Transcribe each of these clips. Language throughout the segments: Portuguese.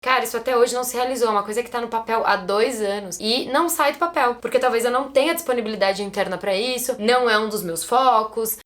Cara, isso até hoje não se realizou, é uma coisa que tá no papel há 2 anos e não sai do papel, porque talvez eu não tenha disponibilidade interna pra isso, não é um dos meus focos.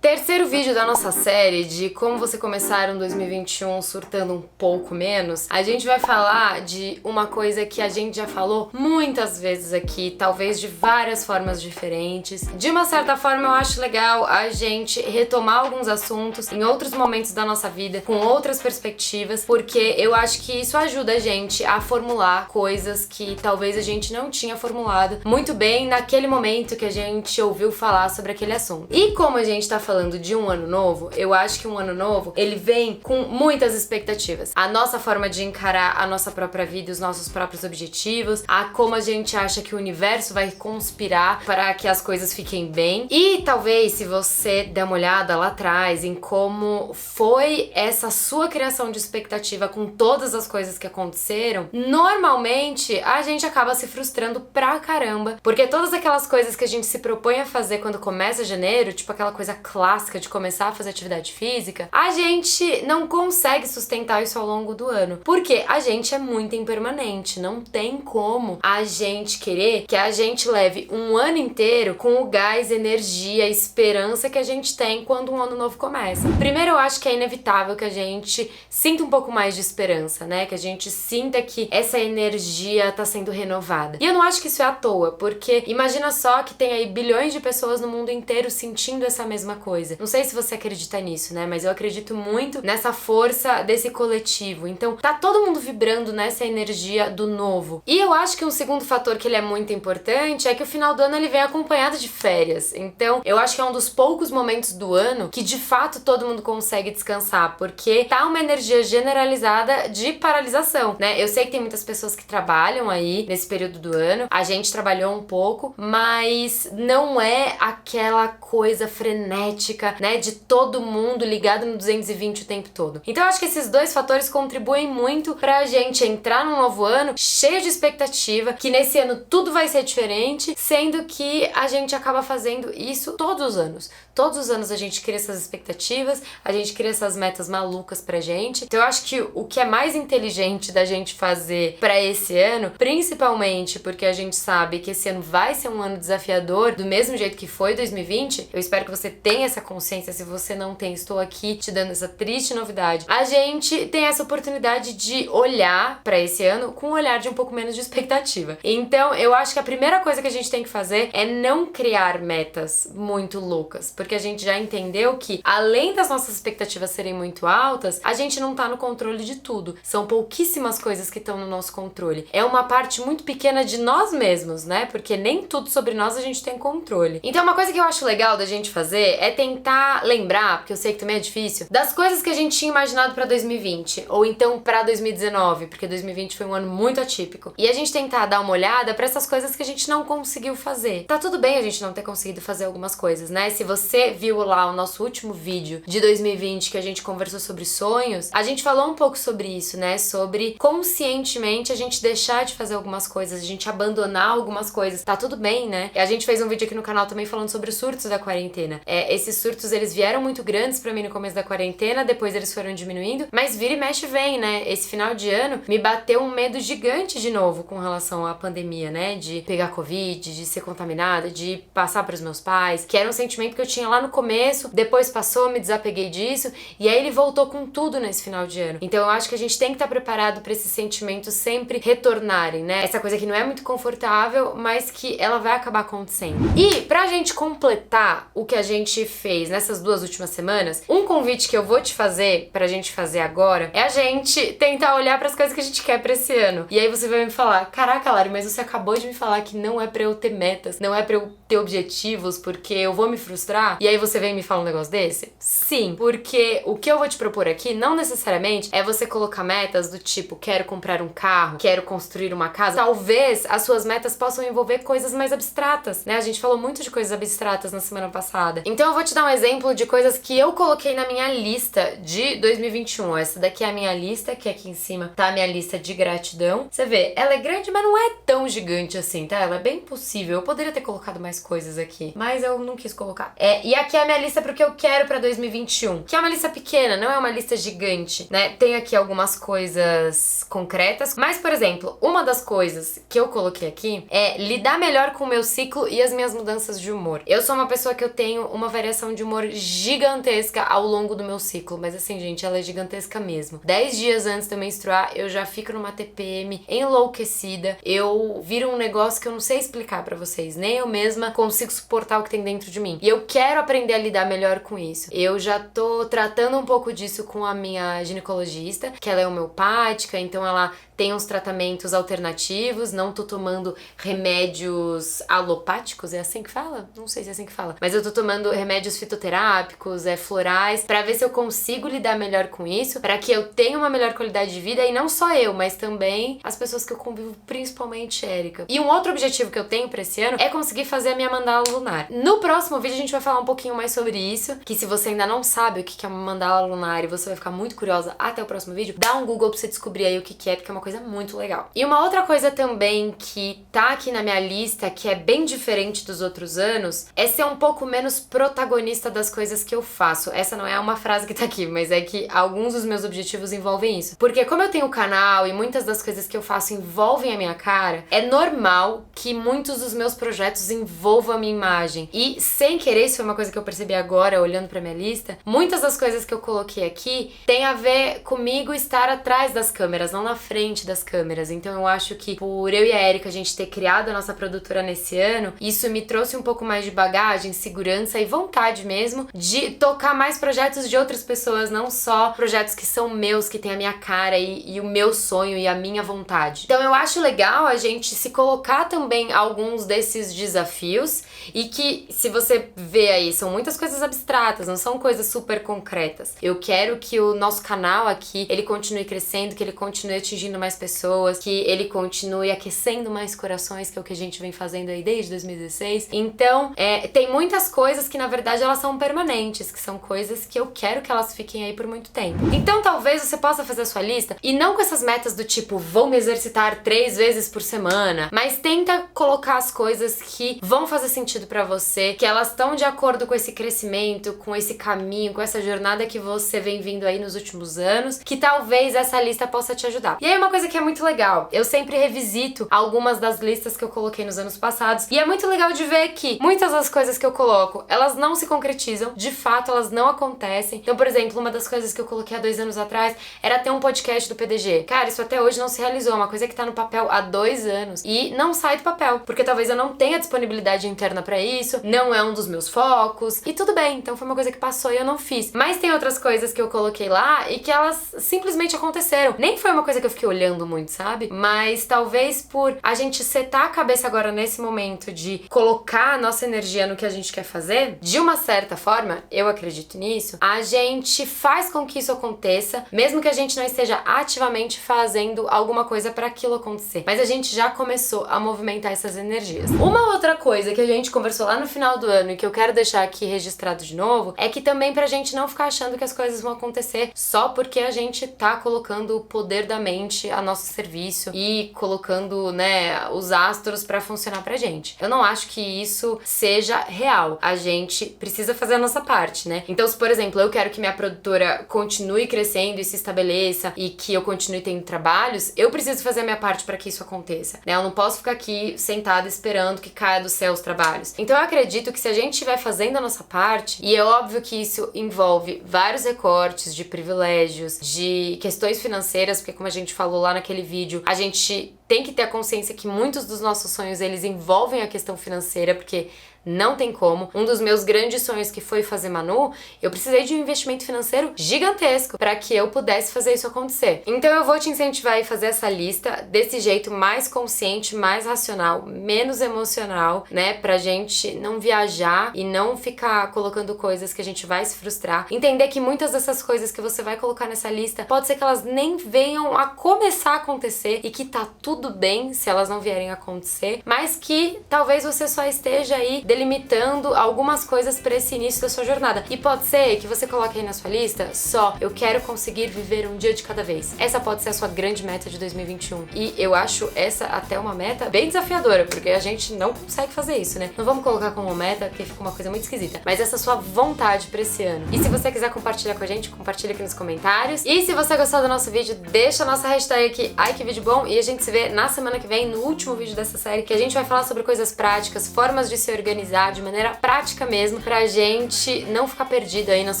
Terceiro vídeo da nossa série de como você começar um 2021 surtando um pouco menos, a gente vai falar de uma coisa que a gente já falou muitas vezes aqui, talvez de várias formas diferentes. De uma certa forma, eu acho legal a gente retomar alguns assuntos em outros momentos da nossa vida, com outras perspectivas, porque eu acho que isso ajuda a gente a formular coisas que talvez a gente não tinha formulado muito bem naquele momento que a gente ouviu falar sobre aquele assunto. E como a gente tá falando de um ano novo, eu acho que um ano novo, ele vem com muitas expectativas. A nossa forma de encarar a nossa própria vida, os nossos próprios objetivos, a como a gente acha que o universo vai conspirar para que as coisas fiquem bem. E talvez, se você der uma olhada lá atrás em como foi essa sua criação de expectativa com todas as coisas que aconteceram, normalmente a gente acaba se frustrando pra caramba, porque todas aquelas coisas que a gente se propõe a fazer quando começa janeiro, tipo aquela coisa clássica de começar a fazer atividade física, a gente não consegue sustentar isso ao longo do ano, porque a gente é muito impermanente, não tem como a gente querer que a gente leve um ano inteiro com o gás, energia, esperança que a gente tem quando um ano novo começa. Primeiro, eu acho que é inevitável que a gente sinta um pouco mais de esperança, né? Que a gente sinta que essa energia tá sendo renovada. E eu não acho que isso é à toa, porque imagina só que tem aí bilhões de pessoas no mundo inteiro sentindo essa mesma coisa. Não sei se você acredita nisso, né? Mas eu acredito muito nessa força desse coletivo. Então, tá todo mundo vibrando nessa energia do novo. E eu acho que um segundo fator que ele é muito importante é que o final do ano ele vem acompanhado de férias. Então, eu acho que é um dos poucos momentos do ano que de fato todo mundo consegue descansar, porque tá uma energia generalizada de paralisação, né? Eu sei que tem muitas pessoas que trabalham aí nesse período do ano. A gente trabalhou um pouco, mas não é aquela coisa frenética, né, de todo mundo ligado no 220 o tempo todo. Então eu acho que esses dois fatores contribuem muito pra gente entrar num novo ano cheio de expectativa, que nesse ano tudo vai ser diferente, sendo que a gente acaba fazendo isso todos os anos. Todos os anos a gente cria essas expectativas, a gente cria essas metas malucas pra gente. Então eu acho que o que é mais inteligente da gente fazer pra esse ano, principalmente porque a gente sabe que esse ano vai ser um ano desafiador, do mesmo jeito que foi 2020, eu espero que você tenha essa consciência. Se você não tem, estou aqui te dando essa triste novidade. A gente tem essa oportunidade de olhar pra esse ano com um olhar de um pouco menos de expectativa. Então eu acho que a primeira coisa que a gente tem que fazer é não criar metas muito loucas, porque a gente já entendeu que, além das nossas expectativas serem muito altas, a gente não tá no controle de tudo. São pouquíssimas coisas que estão no nosso controle. É uma parte muito pequena de nós mesmos, né? Porque nem tudo sobre nós a gente tem controle. Então uma coisa que eu acho legal da gente fazer é tentar lembrar, porque eu sei que também é difícil, das coisas que a gente tinha imaginado pra 2020, ou então pra 2019, porque 2020 foi um ano muito atípico. E a gente tentar dar uma olhada pra essas coisas que a gente não conseguiu fazer. Tá tudo bem a gente não ter conseguido fazer algumas coisas, né? Se você viu lá o nosso último vídeo de 2020 que a gente conversou sobre sonhos, a gente falou um pouco sobre isso, né? Sobre conscientemente a gente deixar de fazer algumas coisas, a gente abandonar algumas coisas. Tá tudo bem, né? A gente fez um vídeo aqui no canal também falando sobre os surtos da quarentena. Esses surtos, eles vieram muito grandes pra mim no começo da quarentena, depois eles foram diminuindo, mas vira e mexe vem, né? Esse final de ano me bateu um medo gigante de novo com relação à pandemia, né? De pegar Covid, de ser contaminada, de passar pros meus pais, que era um sentimento que eu tinha lá no começo, depois passou, me desapeguei disso, e aí ele voltou com tudo nesse final de ano. Então eu acho que a gente tem que estar preparado pra esses sentimentos sempre retornarem, né? Essa coisa que não é muito confortável, mas que ela vai acabar acontecendo. E pra gente completar o que a gente fez nessas 2 últimas semanas, um convite que eu vou te fazer pra gente fazer agora é a gente tentar olhar pras coisas que a gente quer pra esse ano. E aí você vai me falar: caraca, Lari, mas você acabou de me falar que não é pra eu ter metas, não é pra eu ter objetivos, porque eu vou me frustrar. E aí você vem me falar um negócio desse? Sim, porque o que eu vou te propor aqui não necessariamente é você colocar metas do tipo: quero comprar um carro, quero construir uma casa. Talvez as suas metas possam envolver coisas mais abstratas, né? A gente falou muito de coisas abstratas na semana passada. Então eu vou vou te dar um exemplo de coisas que eu coloquei na minha lista de 2021. Essa daqui é a minha lista, que aqui em cima tá a minha lista de gratidão. Você vê, ela é grande, mas não é tão gigante assim, tá? Ela é bem possível. Eu poderia ter colocado mais coisas aqui, mas eu não quis colocar. E aqui é a minha lista pro que eu quero pra 2021, que é uma lista pequena, não é uma lista gigante, né? Tem aqui algumas coisas concretas, mas, por exemplo, uma das coisas que eu coloquei aqui é lidar melhor com o meu ciclo e as minhas mudanças de humor. Eu sou uma pessoa que eu tenho uma variação de humor gigantesca ao longo do meu ciclo, mas assim, gente, ela é gigantesca mesmo. 10 dias antes de eu menstruar, eu já fico numa TPM enlouquecida, eu viro um negócio que eu não sei explicar pra vocês, nem eu mesma consigo suportar o que tem dentro de mim. E eu quero aprender a lidar melhor com isso. Eu já tô tratando um pouco disso com a minha ginecologista, que ela é homeopática, então ela tem uns tratamentos alternativos, não tô tomando remédios alopáticos, é assim que fala? Não sei se é assim que fala. Mas eu tô tomando remédios fitoterápicos, florais, pra ver se eu consigo lidar melhor com isso, pra que eu tenha uma melhor qualidade de vida, e não só eu, mas também as pessoas que eu convivo, principalmente Érica. E um outro objetivo que eu tenho pra esse ano é conseguir fazer a minha mandala lunar. No próximo vídeo a gente vai falar um pouquinho mais sobre isso, que se você ainda não sabe o que é uma mandala lunar e você vai ficar muito curiosa até o próximo vídeo, dá um Google pra você descobrir aí o que é, porque é uma coisa muito legal. E uma outra coisa também que tá aqui na minha lista, que é bem diferente dos outros anos, é ser um pouco menos protagonista das coisas que eu faço. Essa não é uma frase que tá aqui, mas é que alguns dos meus objetivos envolvem isso. Porque como eu tenho canal e muitas das coisas que eu faço envolvem a minha cara, é normal que muitos dos meus projetos envolvam a minha imagem. E sem querer, isso foi uma coisa que eu percebi agora, olhando pra minha lista, muitas das coisas que eu coloquei aqui tem a ver comigo estar atrás das câmeras, não na frente das câmeras. Então eu acho que por eu e a Érica a gente ter criado a nossa produtora nesse ano, isso me trouxe um pouco mais de bagagem, segurança e vontade mesmo de tocar mais projetos de outras pessoas, não só projetos que são meus, que tem a minha cara e o meu sonho e a minha vontade. Então eu acho legal a gente se colocar também alguns desses desafios, e que, se você vê aí, são muitas coisas abstratas, não são coisas super concretas. Eu quero que o nosso canal aqui, ele continue crescendo, que ele continue atingindo mais pessoas, que ele continue aquecendo mais corações, que é o que a gente vem fazendo aí desde 2016. Então, tem muitas coisas que, na verdade, elas são permanentes, que são coisas que eu quero que elas fiquem aí por muito tempo. Então, talvez você possa fazer a sua lista, e não com essas metas do tipo, vou me exercitar 3 vezes por semana, mas tenta colocar as coisas que vão fazer sentido pra você, que elas estão de acordo com esse crescimento, com esse caminho, com essa jornada que você vem vindo aí nos últimos anos, que talvez essa lista possa te ajudar. E aí uma coisa que é muito legal, eu sempre revisito algumas das listas que eu coloquei nos anos passados, e é muito legal de ver que muitas das coisas que eu coloco, elas não se concretizam, de fato elas não acontecem. Então, por exemplo, uma das coisas que eu coloquei há 2 anos atrás era ter um podcast do PDG. Cara, isso até hoje não se realizou, é uma coisa que tá no papel há 2 anos e não sai do papel, porque talvez eu não tenha disponibilidade interna pra isso, não é um dos meus focos, e tudo bem, então foi uma coisa que passou e eu não fiz. Mas tem outras coisas que eu coloquei lá e que elas simplesmente aconteceram. Nem foi uma coisa que eu fiquei olhando muito, sabe? Mas talvez por a gente setar a cabeça agora nesse momento de colocar a nossa energia no que a gente quer fazer, de uma certa forma, eu acredito nisso, a gente faz com que isso aconteça, mesmo que a gente não esteja ativamente fazendo alguma coisa pra aquilo acontecer. Mas a gente já começou a movimentar essas energias. Uma outra coisa que a gente conversou lá no final do ano e que eu quero deixar aqui registrado de novo é que também pra gente não ficar achando que as coisas vão acontecer só porque a gente tá colocando o poder da mente a nosso serviço e colocando, né, os astros pra funcionar pra gente. Eu não acho que isso seja real. A gente precisa fazer a nossa parte, né? Então, se, por exemplo, eu quero que minha produtora continue crescendo e se estabeleça e que eu continue tendo trabalhos, eu preciso fazer a minha parte pra que isso aconteça, né? Eu não posso ficar aqui sentada esperando que caia do céu os trabalhos. Então, eu acredito que se a gente estiver fazendo a nossa parte, e é óbvio que isso envolve vários recortes de privilégios, de questões financeiras, porque como a gente falou lá naquele vídeo, a gente tem que ter a consciência que muitos dos nossos sonhos, eles envolvem a questão financeira, porque não tem como. Um dos meus grandes sonhos, que foi fazer Manu, eu precisei de um investimento financeiro gigantesco para que eu pudesse fazer isso acontecer. Então eu vou te incentivar a fazer essa lista desse jeito mais consciente, mais racional, menos emocional, né? Pra gente não viajar e não ficar colocando coisas que a gente vai se frustrar. Entender que muitas dessas coisas que você vai colocar nessa lista, pode ser que elas nem venham a começar a acontecer e que tá tudo bem se elas não vierem a acontecer, mas que talvez você só esteja aí delimitando algumas coisas pra esse início da sua jornada. E pode ser que você coloque aí na sua lista só: eu quero conseguir viver um dia de cada vez. Essa pode ser a sua grande meta de 2021. E eu acho essa até uma meta bem desafiadora, porque a gente não consegue fazer isso, né? Não vamos colocar como meta, porque fica uma coisa muito esquisita. Mas essa é a sua vontade pra esse ano. E se você quiser compartilhar com a gente, compartilha aqui nos comentários. E se você gostou do nosso vídeo, deixa a nossa hashtag aqui, ai que vídeo bom, e a gente se vê na semana que vem, no último vídeo dessa série, que a gente vai falar sobre coisas práticas, formas de se organizar de maneira prática mesmo, pra gente não ficar perdido aí nas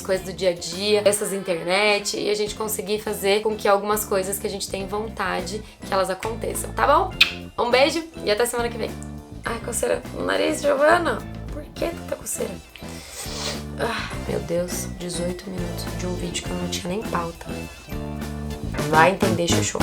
coisas do dia a dia, essas internet, e a gente conseguir fazer com que algumas coisas que a gente tem vontade, que elas aconteçam, tá bom? Um beijo e até semana que vem. Ai, coceira no nariz, Giovana. Por que tanta coceira? Ah, meu Deus, 18 minutos de um vídeo que eu não tinha nem pauta. Vai entender, Xuxu.